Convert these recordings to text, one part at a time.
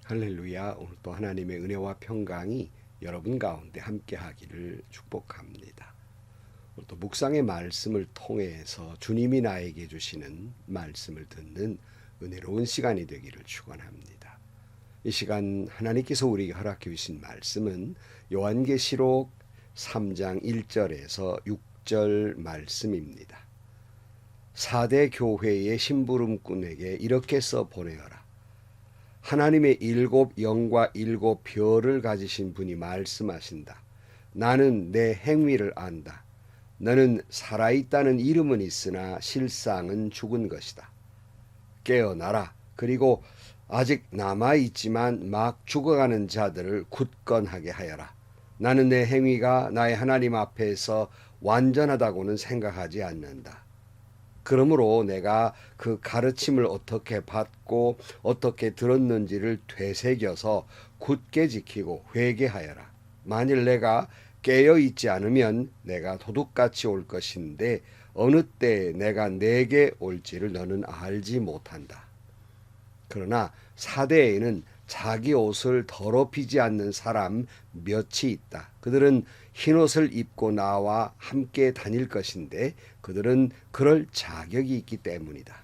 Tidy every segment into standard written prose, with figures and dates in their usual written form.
할렐루야. 오늘 또 하나님의 은혜와 평강이 여러분 가운데 함께 하기를 축복합니다. 오늘 또 묵상의 말씀을 통해서 주님이 나에게 주시는 말씀을 듣는 은혜로운 시간이 되기를 축원합니다. 이 시간 하나님께서 우리에게 허락해 주신 말씀은 요한계시록 3장 1절에서 6절 말씀입니다. 4대 교회의 심부름꾼에게 이렇게 써 보내어라. 하나님의 7 영과 7 별을 가지신 분이 말씀하신다. 나는 내 행위를 안다. 너는 살아있다는 이름은 있으나 실상은 죽은 것이다. 깨어나라. 그리고 아직 남아있지만 막 죽어가는 자들을 굳건하게 하여라. 나는 내 행위가 나의 하나님 앞에서 완전하다고는 생각하지 않는다. 그러므로 내가 그 가르침을 어떻게 받고 어떻게 들었는지를 되새겨서 굳게 지키고 회개하여라. 만일 내가 깨어있지 않으면 내가 도둑같이 올 것인데 어느 때 내가 내게 올지를 너는 알지 못한다. 그러나 사대에는 자기 옷을 더럽히지 않는 사람 몇이 있다. 그들은 흰옷을 입고 나와 함께 다닐 것인데 그들은 그럴 자격이 있기 때문이다.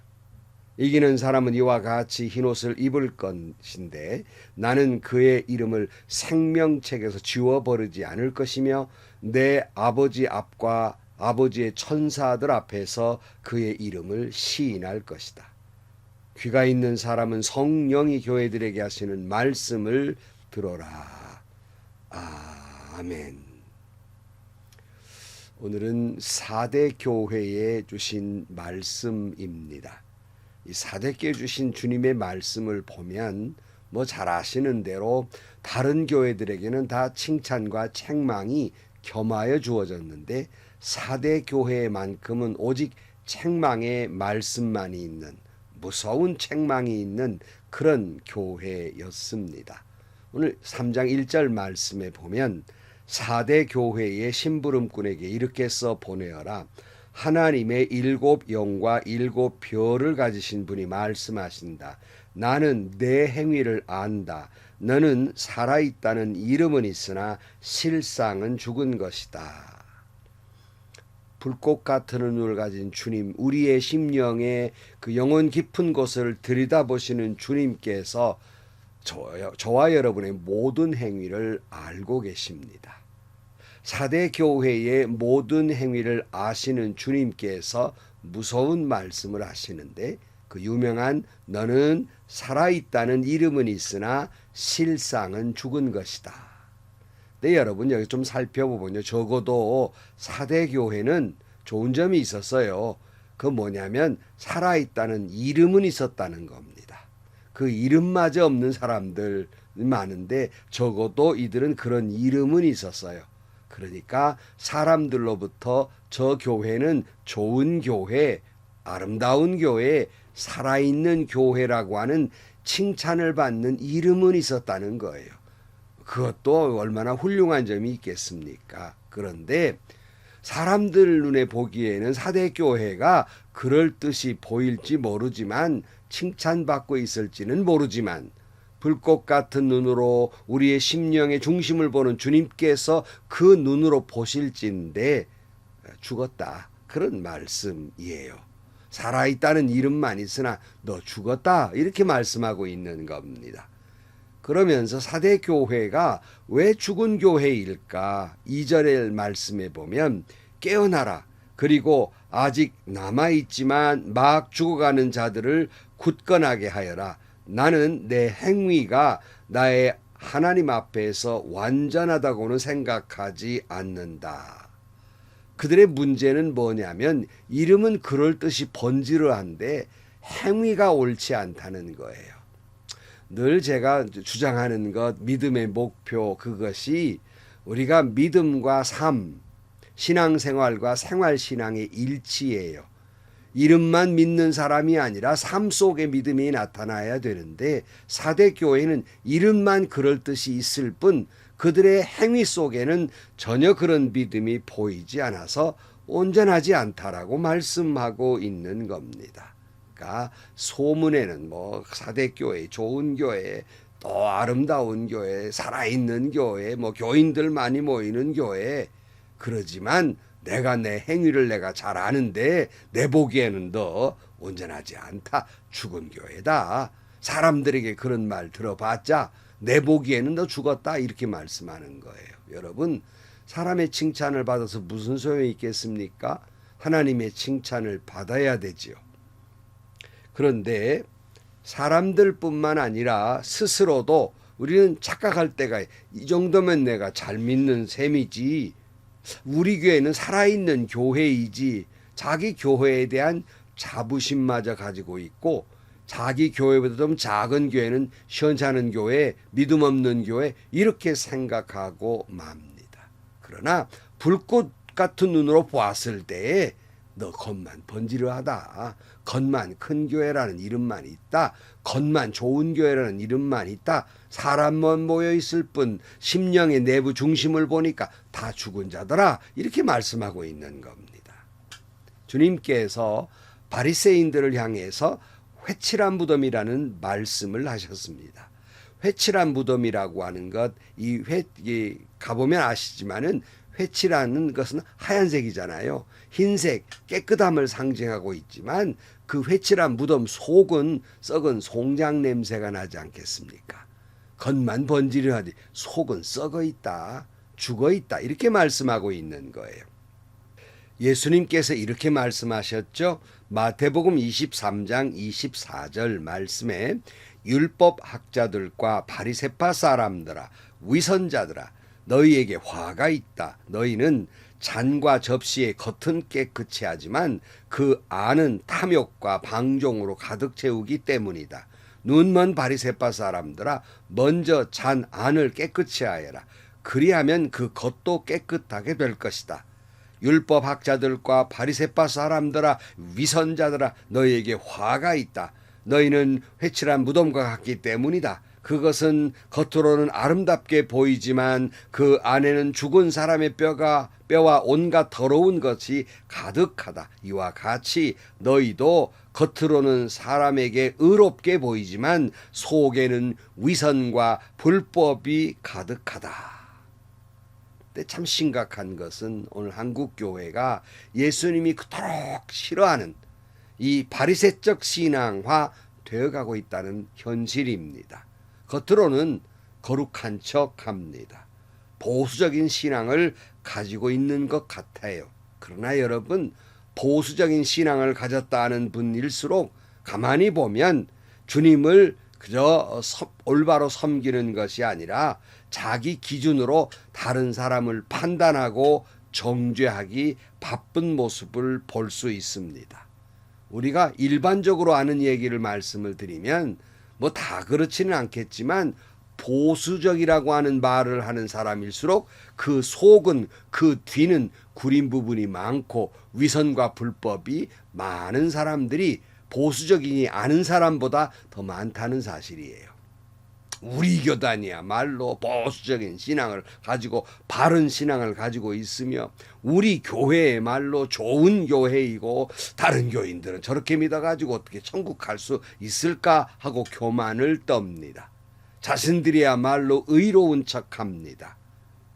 이기는 사람은 이와 같이 흰옷을 입을 것인데 나는 그의 이름을 생명책에서 지워버리지 않을 것이며 내 아버지 앞과 아버지의 천사들 앞에서 그의 이름을 시인할 것이다. 귀가 있는 사람은 성령이 교회들에게 하시는 말씀을 들어라. 아멘. 오늘은 4대 교회에 주신 말씀입니다. 이 4대께 주신 주님의 말씀을 보면 잘 아시는 대로 다른 교회들에게는 다 칭찬과 책망이 겸하여 주어졌는데 4대 교회만큼은 오직 책망의 말씀만이 있는 무서운 책망이 있는 그런 교회였습니다. 오늘 3장 1절 말씀에 보면 4대 교회의 심부름꾼에게 이렇게 써 보내어라. 하나님의 7 영과 7 별을 가지신 분이 말씀하신다. 나는 내 행위를 안다. 너는 살아있다는 이름은 있으나 실상은 죽은 것이다. 불꽃 같은 눈을 가진 주님, 우리의 심령의 그 영혼 깊은 곳을 들여다보시는 주님께서 저와 여러분의 모든 행위를 알고 계십니다. 4대 교회의 모든 행위를 아시는 주님께서 무서운 말씀을 하시는데 그 유명한 너는 살아있다는 이름은 있으나 실상은 죽은 것이다. 네, 여러분 여기 좀 살펴보면요. 적어도 4대 교회는 좋은 점이 있었어요. 그 뭐냐면 살아있다는 이름은 있었다는 겁니다. 그 이름마저 없는 사람들 많은데 적어도 이들은 그런 이름은 있었어요. 그러니까 사람들로부터 저 교회는 좋은 교회, 아름다운 교회, 살아있는 교회라고 하는 칭찬을 받는 이름은 있었다는 거예요. 그것도 얼마나 훌륭한 점이 있겠습니까? 그런데 사람들 눈에 보기에는 4대 교회가 그럴 듯이 보일지 모르지만 칭찬받고 있을지는 모르지만 불꽃 같은 눈으로 우리의 심령의 중심을 보는 주님께서 그 눈으로 보실진데 죽었다. 그런 말씀이에요. 살아있다는 이름만 있으나 너 죽었다. 이렇게 말씀하고 있는 겁니다. 그러면서 4대 교회가 왜 죽은 교회일까? 2절의 말씀에 보면 깨어나라. 그리고 아직 남아있지만 막 죽어가는 자들을 굳건하게 하여라. 나는 내 행위가 나의 하나님 앞에서 완전하다고는 생각하지 않는다. 그들의 문제는 뭐냐면 이름은 그럴듯이 번지르한데 행위가 옳지 않다는 거예요. 늘 제가 주장하는 것, 믿음의 목표, 그것이 우리가 믿음과 삶, 신앙생활과 생활신앙의 일치예요. 이름만 믿는 사람이 아니라 삶 속에 믿음이 나타나야 되는데 4대 교회는 이름만 그럴듯이 있을 뿐 그들의 행위 속에는 전혀 그런 믿음이 보이지 않아서 온전하지 않다라고 말씀하고 있는 겁니다. 그러니까 소문에는 4대 교회, 좋은 교회, 또 아름다운 교회, 살아있는 교회, 뭐 교인들 많이 모이는 교회. 그러지만 내가 내 행위를 내가 잘 아는데 내 보기에는 너 온전하지 않다. 죽은 교회다. 사람들에게 그런 말 들어봤자 내 보기에는 너 죽었다. 이렇게 말씀하는 거예요. 여러분, 사람의 칭찬을 받아서 무슨 소용이 있겠습니까? 하나님의 칭찬을 받아야 되지요. 그런데 사람들뿐만 아니라 스스로도 우리는 착각할 때가 이 정도면 내가 잘 믿는 셈이지, 우리 교회는 살아있는 교회이지, 자기 교회에 대한 자부심마저 가지고 있고 자기 교회보다 좀 작은 교회는 시원찮은 교회, 믿음 없는 교회 이렇게 생각하고 맙니다. 그러나 불꽃 같은 눈으로 보았을 때에 너 겉만 번지르하다. 겉만 큰 교회라는 이름만 있다. 겉만 좋은 교회라는 이름만 있다. 사람만 모여 있을 뿐 심령의 내부 중심을 보니까 다 죽은 자더라. 이렇게 말씀하고 있는 겁니다. 주님께서 바리새인들을 향해서 회칠한 무덤이라는 말씀을 하셨습니다. 회칠한 무덤이라고 하는 것, 가보면 아시지만은 회칠하는 것은 하얀색이잖아요. 흰색, 깨끗함을 상징하고 있지만 그 회칠한 무덤 속은 썩은 송장 냄새가 나지 않겠습니까? 겉만 번지르 하지 속은 썩어 있다, 죽어 있다 이렇게 말씀하고 있는 거예요. 예수님께서 이렇게 말씀하셨죠. 마태복음 23장 24절 말씀에 율법 학자들과 바리새파 사람들아 위선자들아 너희에게 화가 있다. 너희는 잔과 접시의 겉은 깨끗이 하지만 그 안은 탐욕과 방종으로 가득 채우기 때문이다. 눈먼 바리새파 사람들아 먼저 잔 안을 깨끗이 하여라. 그리하면 그 겉도 깨끗하게 될 것이다. 율법 학자들과 바리새파 사람들아 위선자들아 너희에게 화가 있다. 너희는 회칠한 무덤과 같기 때문이다. 그것은 겉으로는 아름답게 보이지만 그 안에는 죽은 사람의 뼈와 온갖 더러운 것이 가득하다. 이와 같이 너희도 겉으로는 사람에게 의롭게 보이지만 속에는 위선과 불법이 가득하다. 근데 참 심각한 것은 오늘 한국 교회가 예수님이 그토록 싫어하는 이 바리새적 신앙화 되어가고 있다는 현실입니다. 겉으로는 거룩한 척합니다. 보수적인 신앙을 가지고 있는 것 같아요. 그러나 여러분, 보수적인 신앙을 가졌다 하는 분일수록 가만히 보면 주님을 그저 올바로 섬기는 것이 아니라 자기 기준으로 다른 사람을 판단하고 정죄하기 바쁜 모습을 볼 수 있습니다. 우리가 일반적으로 아는 얘기를 말씀을 드리면 뭐 다 그렇지는 않겠지만 보수적이라고 하는 말을 하는 사람일수록 그 속은, 그 뒤는 구린 부분이 많고 위선과 불법이 많은 사람들이 보수적이니 아는 사람보다 더 많다는 사실이에요. 우리 교단이야말로 보수적인 신앙을 가지고 바른 신앙을 가지고 있으며 우리 교회야말로 좋은 교회이고 다른 교인들은 저렇게 믿어가지고 어떻게 천국 갈 수 있을까 하고 교만을 떱니다. 자신들이야말로 의로운 척합니다.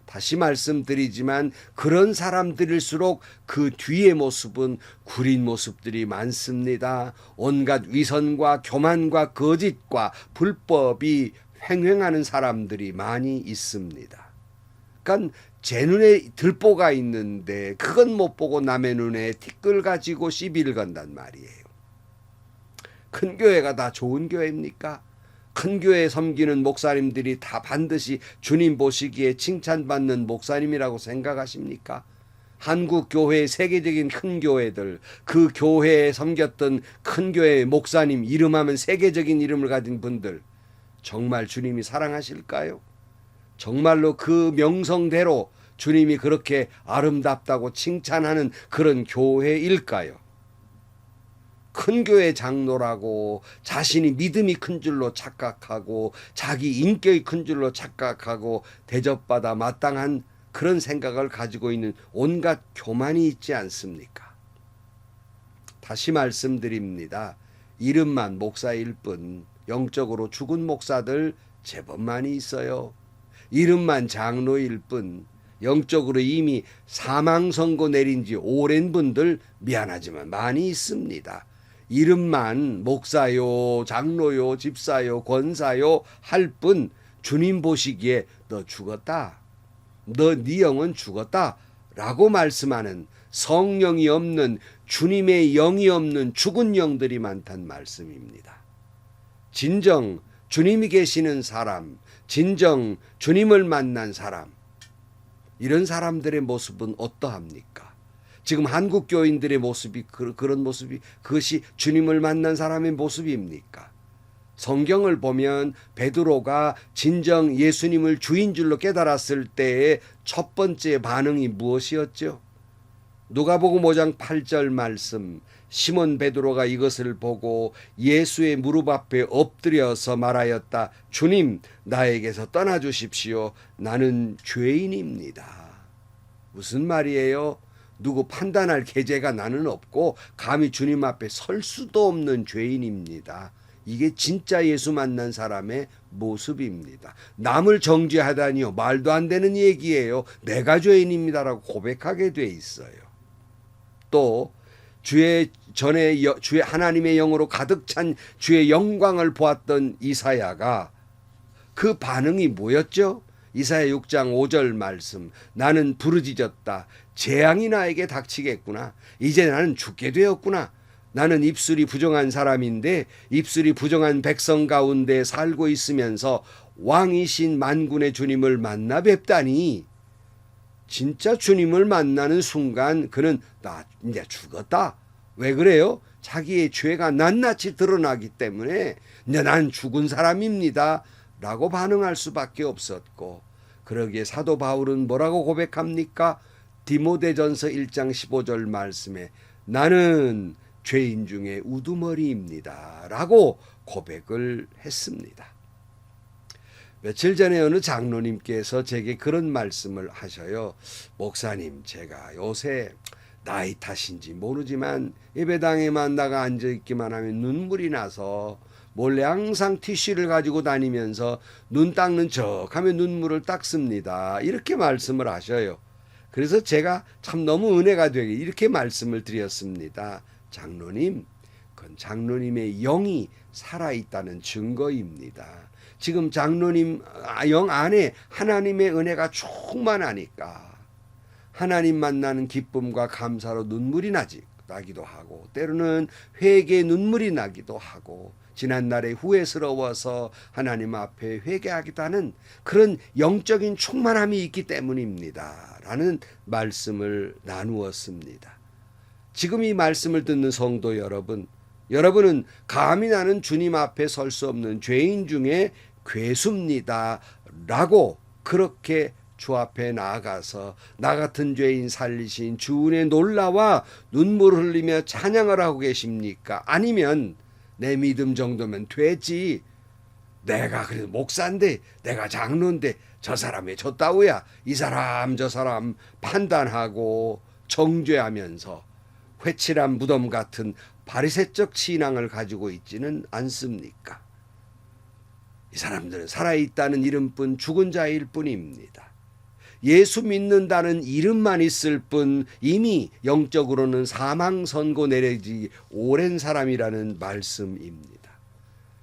다시 말씀드리지만 그런 사람들일수록 그 뒤의 모습은 구린 모습들이 많습니다. 온갖 위선과 교만과 거짓과 불법이 횡행하는 사람들이 많이 있습니다. 그러니까 제 눈에 들보가 있는데 그건 못 보고 남의 눈에 티끌 가지고 시비를 건단 말이에요. 큰 교회가 다 좋은 교회입니까? 큰 교회 섬기는 목사님들이 다 반드시 주님 보시기에 칭찬받는 목사님이라고 생각하십니까? 한국 교회의 세계적인 큰 교회들, 그 교회에 섬겼던 큰 교회의 목사님 이름하면 세계적인 이름을 가진 분들 정말 주님이 사랑하실까요? 정말로 그 명성대로 주님이 그렇게 아름답다고 칭찬하는 그런 교회일까요? 큰 교회 장로라고 자신이 믿음이 큰 줄로 착각하고 자기 인격이 큰 줄로 착각하고 대접받아 마땅한 그런 생각을 가지고 있는 온갖 교만이 있지 않습니까? 다시 말씀드립니다. 이름만 목사일 뿐 영적으로 죽은 목사들 제법 많이 있어요. 이름만 장로일 뿐 영적으로 이미 사망 선고 내린 지 오랜 분들 미안하지만 많이 있습니다. 이름만 목사요, 장로요, 집사요, 권사요 할 뿐 주님 보시기에 너 죽었다. 네 영은 죽었다. 라고 말씀하는 성령이 없는 주님의 영이 없는 죽은 영들이 많단 말씀입니다. 진정 주님이 계시는 사람, 진정 주님을 만난 사람, 이런 사람들의 모습은 어떠합니까? 지금 한국 교인들의 모습이 그런 모습이 그것이 주님을 만난 사람의 모습입니까? 성경을 보면 베드로가 진정 예수님을 주인 줄로 깨달았을 때의 첫 번째 반응이 무엇이었죠? 누가복음 5장 8절 말씀, 시몬 베드로가 이것을 보고 예수의 무릎 앞에 엎드려서 말하였다. 주님, 나에게서 떠나 주십시오. 나는 죄인입니다. 무슨 말이에요? 누구 판단할 계제가 나는 없고 감히 주님 앞에 설 수도 없는 죄인입니다. 이게 진짜 예수 만난 사람의 모습입니다. 남을 정죄하다니요, 말도 안 되는 얘기예요. 내가 죄인입니다라고 고백하게 돼 있어요. 또 주의 하나님의 영으로 가득 찬 주의 영광을 보았던 이사야가 그 반응이 뭐였죠? 이사야 6장 5절 말씀, 나는 부르짖었다. 재앙이 나에게 닥치겠구나. 이제 나는 죽게 되었구나. 나는 입술이 부정한 사람인데 입술이 부정한 백성 가운데 살고 있으면서 왕이신 만군의 주님을 만나 뵙다니. 진짜 주님을 만나는 순간 그는 나 이제 죽었다. 왜 그래요? 자기의 죄가 낱낱이 드러나기 때문에 이제 난 죽은 사람입니다. 라고 반응할 수밖에 없었고, 그러기에 사도 바울은 뭐라고 고백합니까? 디모데전서 1장 15절 말씀에 나는 죄인 중에 우두머리입니다. 라고 고백을 했습니다. 며칠 전에 어느 장로님께서 제게 그런 말씀을 하셔요. 목사님, 제가 요새 나이 탓인지 모르지만 예배당에만 나가 앉아있기만 하면 눈물이 나서 몰래 항상 티슈를 가지고 다니면서 눈 닦는 척 하면 눈물을 닦습니다. 이렇게 말씀을 하셔요. 그래서 제가 참 너무 은혜가 되게 이렇게 말씀을 드렸습니다. 장로님, 그건 장로님의 영이 살아있다는 증거입니다. 지금 장로님 영 안에 하나님의 은혜가 충만하니까 하나님 만나는 기쁨과 감사로 눈물이 나기도 하고, 때로는 회개의 눈물이 나기도 하고, 지난날에 후회스러워서 하나님 앞에 회개하기도 하는 그런 영적인 충만함이 있기 때문입니다. 라는 말씀을 나누었습니다. 지금 이 말씀을 듣는 성도 여러분, 여러분은 감히 나는 주님 앞에 설 수 없는 죄인 중에 괴수입니다. 라고 그렇게 주 앞에 나아가서 나 같은 죄인 살리신 주은의 놀라와 눈물을 흘리며 찬양을 하고 계십니까? 아니면 내 믿음 정도면 되지. 내가 그래도 목사인데, 내가 장로인데 저 사람의 저 따위야. 이 사람 저 사람 판단하고 정죄하면서 회칠한 무덤 같은 바리새적 신앙을 가지고 있지는 않습니까? 이 사람들은 살아있다는 이름뿐 죽은 자일 뿐입니다. 예수 믿는다는 이름만 있을 뿐 이미 영적으로는 사망 선고 내려지 오랜 사람이라는 말씀입니다.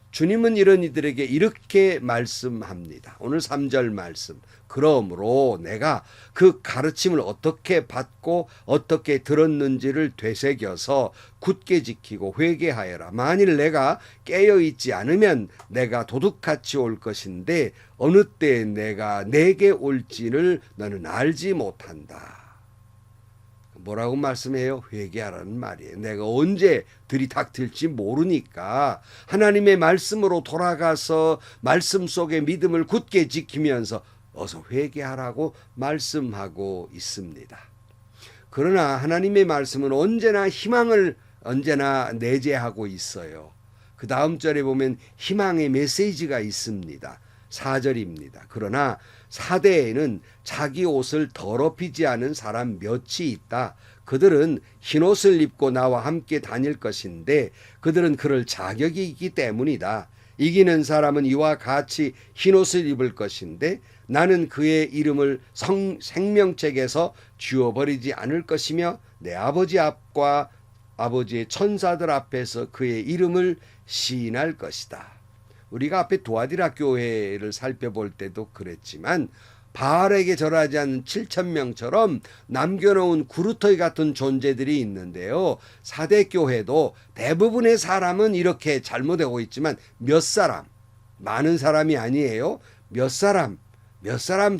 주님은 이런 이들에게 이렇게 말씀합니다. 오늘 3절 말씀. 그러므로 내가 그 가르침을 어떻게 받고 어떻게 들었는지를 되새겨서 굳게 지키고 회개하여라. 만일 내가 깨어있지 않으면 내가 도둑같이 올 것인데 어느 때에 내가 내게 올지를 너는 알지 못한다. 뭐라고 말씀해요? 회개하라는 말이에요. 내가 언제 들이닥칠지 모르니까 하나님의 말씀으로 돌아가서 말씀 속의 믿음을 굳게 지키면서 어서 회개하라고 말씀하고 있습니다. 그러나 하나님의 말씀은 언제나 희망을 언제나 내재하고 있어요. 그 다음 절에 보면 희망의 메시지가 있습니다. 4절입니다. 그러나 사대에는 자기 옷을 더럽히지 않은 사람 몇이 있다. 그들은 흰옷을 입고 나와 함께 다닐 것인데 그들은 그럴 자격이 있기 때문이다. 이기는 사람은 이와 같이 흰옷을 입을 것인데 나는 그의 이름을 생명책에서 지워버리지 않을 것이며 내 아버지 앞과 아버지의 천사들 앞에서 그의 이름을 시인할 것이다. 우리가 앞에 도아디라 교회를 살펴볼 때도 그랬지만 바알에게 절하지 않는 7,000명처럼 남겨놓은 구루터기 같은 존재들이 있는데요. 사대 교회도 대부분의 사람은 이렇게 잘못되고 있지만 몇 사람, 많은 사람이 아니에요. 몇 사람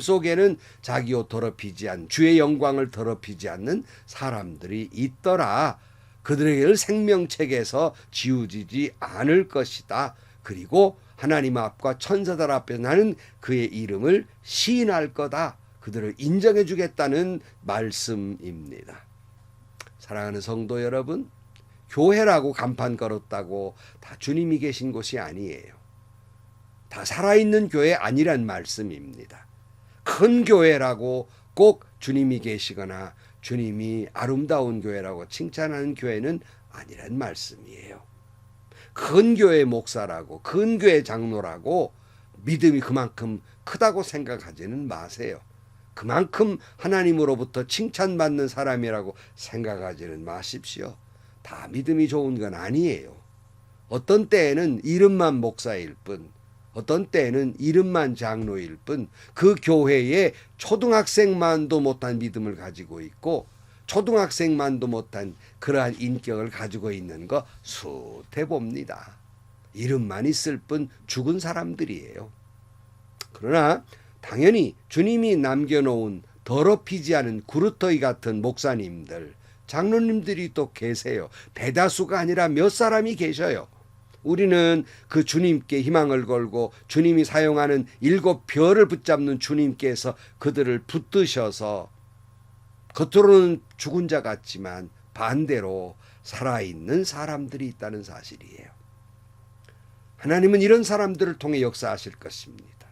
속에는 자기 옷 더럽히지 않는, 주의 영광을 더럽히지 않는 사람들이 있더라. 그들에게를 생명책에서 지우지지 않을 것이다. 그리고 하나님 앞과 천사들 앞에 나는 그의 이름을 시인할 거다. 그들을 인정해 주겠다는 말씀입니다. 사랑하는 성도 여러분, 교회라고 간판 걸었다고 다 주님이 계신 곳이 아니에요. 다 살아있는 교회 아니란 말씀입니다. 큰 교회라고 꼭 주님이 계시거나 주님이 아름다운 교회라고 칭찬하는 교회는 아니란 말씀이에요. 큰 교회 목사라고, 큰 교회 장로라고 믿음이 그만큼 크다고 생각하지는 마세요. 그만큼 하나님으로부터 칭찬받는 사람이라고 생각하지는 마십시오. 다 믿음이 좋은 건 아니에요. 어떤 때에는 이름만 목사일 뿐, 어떤 때에는 이름만 장로일 뿐, 그 교회에 초등학생만도 못한 믿음을 가지고 있고 초등학생만도 못한 그러한 인격을 가지고 있는 거 수태 봅니다. 이름만 있을 뿐 죽은 사람들이에요. 그러나 당연히 주님이 남겨놓은 더럽히지 않은 구루터기 같은 목사님들, 장로님들이 또 계세요. 대다수가 아니라 몇 사람이 계셔요. 우리는 그 주님께 희망을 걸고 주님이 사용하는 7별을 붙잡는 주님께서 그들을 붙드셔서 겉으로는 죽은 자 같지만 반대로 살아있는 사람들이 있다는 사실이에요. 하나님은 이런 사람들을 통해 역사하실 것입니다.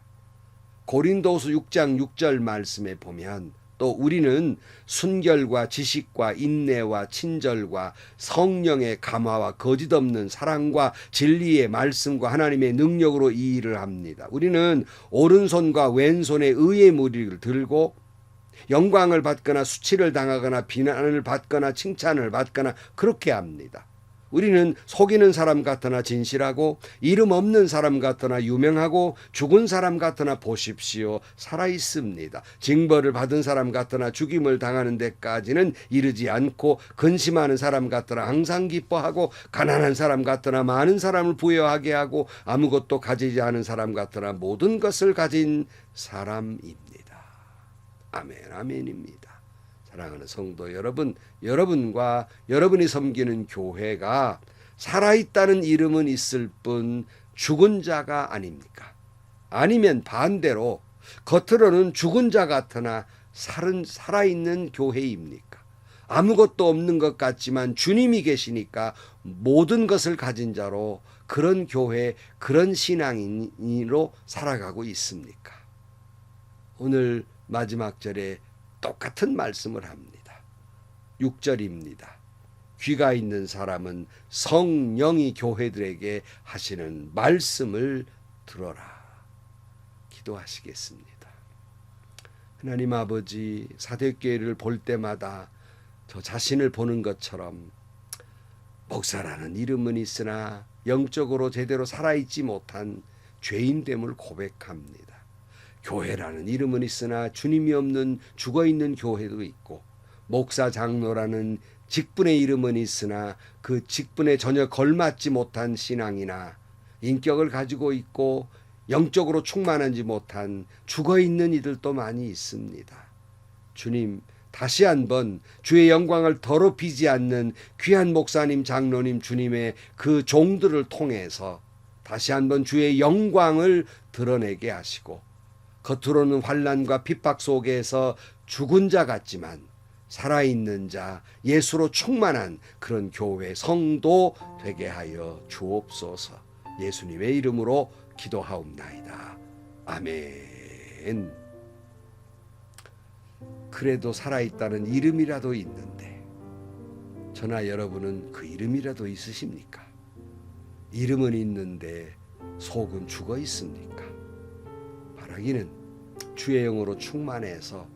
고린도후서 6장 6절 말씀에 보면 또 우리는 순결과 지식과 인내와 친절과 성령의 감화와 거짓 없는 사랑과 진리의 말씀과 하나님의 능력으로 이 일을 합니다. 우리는 오른손과 왼손의 의의 무리를 들고 영광을 받거나 수치를 당하거나 비난을 받거나 칭찬을 받거나 그렇게 합니다. 우리는 속이는 사람 같으나 진실하고 이름 없는 사람 같으나 유명하고 죽은 사람 같으나 보십시오 살아 있습니다. 징벌을 받은 사람 같으나 죽임을 당하는 데까지는 이르지 않고 근심하는 사람 같으나 항상 기뻐하고 가난한 사람 같으나 많은 사람을 부여하게 하고 아무것도 가지지 않은 사람 같으나 모든 것을 가진 사람입니다. 아멘, 아멘입니다. 사랑하는 성도 여러분, 여러분과 여러분이 섬기는 교회가 살아있다는 이름은 있을 뿐 죽은 자가 아닙니까? 아니면 반대로 겉으로는 죽은 자 같으나 살아있는 교회입니까? 아무것도 없는 것 같지만 주님이 계시니까 모든 것을 가진 자로 그런 교회, 그런 신앙인으로 살아가고 있습니까? 오늘 마지막 절에 똑같은 말씀을 합니다. 6절입니다. 귀가 있는 사람은 성령이 교회들에게 하시는 말씀을 들어라. 기도하시겠습니다. 하나님 아버지, 사대교회를 볼 때마다 저 자신을 보는 것처럼 목사라는 이름은 있으나 영적으로 제대로 살아있지 못한 죄인됨을 고백합니다. 교회라는 이름은 있으나 주님이 없는 죽어있는 교회도 있고 목사 장로라는 직분의 이름은 있으나 그 직분에 전혀 걸맞지 못한 신앙이나 인격을 가지고 있고 영적으로 충만하지 못한 죽어있는 이들도 많이 있습니다. 주님, 다시 한번 주의 영광을 더럽히지 않는 귀한 목사님, 장로님, 주님의 그 종들을 통해서 다시 한번 주의 영광을 드러내게 하시고 겉으로는 환난과 핍박 속에서 죽은 자 같지만 살아있는 자, 예수로 충만한 그런 교회 성도 되게 하여 주옵소서. 예수님의 이름으로 기도하옵나이다. 아멘. 그래도 살아있다는 이름이라도 있는데 저나 여러분은 그 이름이라도 있으십니까? 이름은 있는데 속은 죽어 있습니까? 바라기는 주의 영으로 충만해서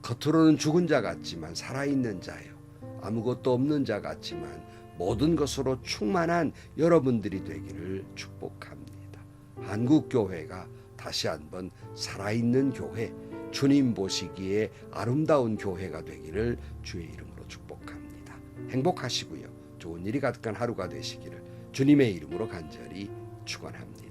겉으로는 죽은 자 같지만 살아있는 자요, 아무것도 없는 자 같지만 모든 것으로 충만한 여러분들이 되기를 축복합니다. 한국교회가 다시 한번 살아있는 교회, 주님 보시기에 아름다운 교회가 되기를 주의 이름으로 축복합니다. 행복하시고요, 좋은 일이 가득한 하루가 되시기를 주님의 이름으로 간절히 축원합니다.